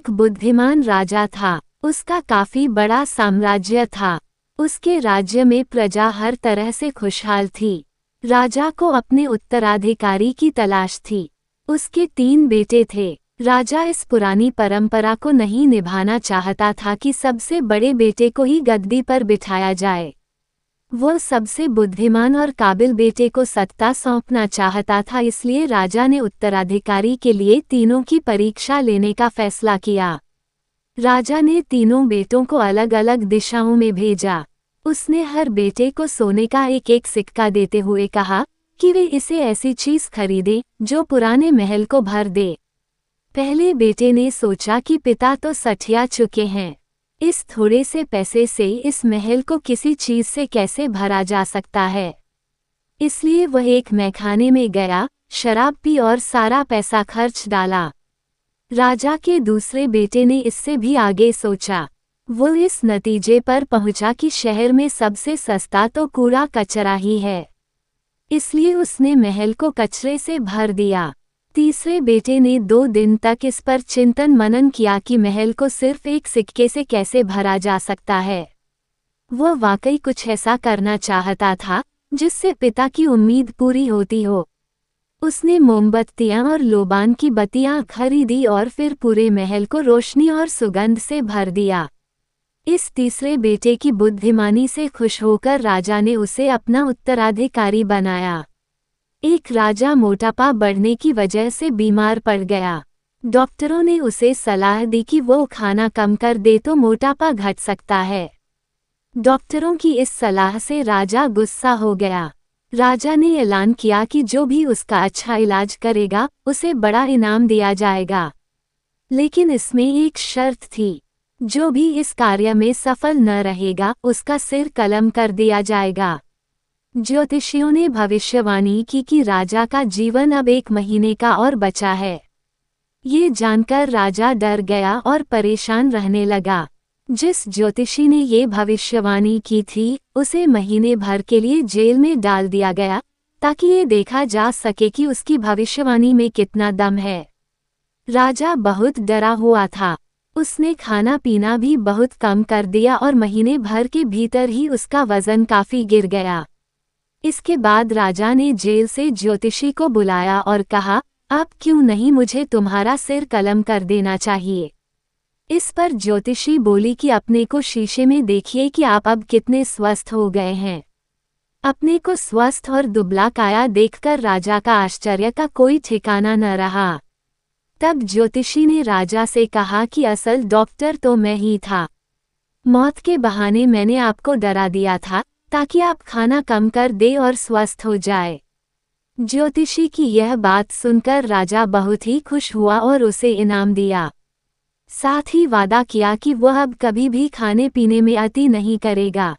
एक बुद्धिमान राजा था। उसका काफी बड़ा साम्राज्य था। उसके राज्य में प्रजा हर तरह से खुशहाल थी। राजा को अपने उत्तराधिकारी की तलाश थी। उसके 3 बेटे थे। राजा इस पुरानी परंपरा को नहीं निभाना चाहता था कि सबसे बड़े बेटे को ही गद्दी पर बिठाया जाए। वो सबसे बुद्धिमान और काबिल बेटे को सत्ता सौंपना चाहता था, इसलिए राजा ने उत्तराधिकारी के लिए तीनों की परीक्षा लेने का फैसला किया। राजा ने तीनों बेटों को अलग अलग दिशाओं में भेजा। उसने हर बेटे को सोने का एक एक सिक्का देते हुए कहा कि वे इसे ऐसी चीज खरीदें जो पुराने महल को भर दे। पहले बेटे ने सोचा कि पिता तो सठिया चुके हैं, इस थोड़े से पैसे से इस महल को किसी चीज से कैसे भरा जा सकता है। इसलिए वह एक मैखाने में गया, शराब पी और सारा पैसा खर्च डाला। राजा के दूसरे बेटे ने इससे भी आगे सोचा। वो इस नतीजे पर पहुंचा कि शहर में सबसे सस्ता तो कूड़ा कचरा ही है, इसलिए उसने महल को कचरे से भर दिया। तीसरे बेटे ने 2 दिन तक इस पर चिंतन मनन किया कि महल को सिर्फ एक सिक्के से कैसे भरा जा सकता है। वह वाकई कुछ ऐसा करना चाहता था जिससे पिता की उम्मीद पूरी होती हो। उसने मोमबत्तियां और लोबान की बत्तियां खरीदी और फिर पूरे महल को रोशनी और सुगंध से भर दिया। इस तीसरे बेटे की बुद्धिमानी से खुश होकर राजा ने उसे अपना उत्तराधिकारी बनाया। एक राजा मोटापा बढ़ने की वजह से बीमार पड़ गया। डॉक्टरों ने उसे सलाह दी कि वो खाना कम कर दे तो मोटापा घट सकता है। डॉक्टरों की इस सलाह से राजा गुस्सा हो गया। राजा ने ऐलान किया कि जो भी उसका अच्छा इलाज करेगा उसे बड़ा इनाम दिया जाएगा, लेकिन इसमें एक शर्त थी, जो भी इस कार्य में सफल न रहेगा उसका सिर कलम कर दिया जाएगा। ज्योतिषियों ने भविष्यवाणी की कि राजा का जीवन अब 1 महीने का और बचा है। ये जानकर राजा डर गया और परेशान रहने लगा। जिस ज्योतिषी ने ये भविष्यवाणी की थी उसे महीने भर के लिए जेल में डाल दिया गया, ताकि ये देखा जा सके कि उसकी भविष्यवाणी में कितना दम है। राजा बहुत डरा हुआ था। उसने खाना पीना भी बहुत कम कर दिया और महीने भर के भीतर ही उसका वजन काफी गिर गया। इसके बाद राजा ने जेल से ज्योतिषी को बुलाया और कहा, आप क्यों नहीं मुझे तुम्हारा सिर कलम कर देना चाहिए। इस पर ज्योतिषी बोली कि अपने को शीशे में देखिए कि आप अब कितने स्वस्थ हो गए हैं। अपने को स्वस्थ और दुबला काया देखकर राजा का आश्चर्य का कोई ठिकाना न रहा। तब ज्योतिषी ने राजा से कहा कि असल डॉक्टर तो मैं ही था। मौत के बहाने मैंने आपको डरा दिया था ताकि आप खाना कम कर दे और स्वस्थ हो जाए। ज्योतिषी की यह बात सुनकर राजा बहुत ही खुश हुआ और उसे इनाम दिया। साथ ही वादा किया कि वह अब कभी भी खाने पीने में अति नहीं करेगा।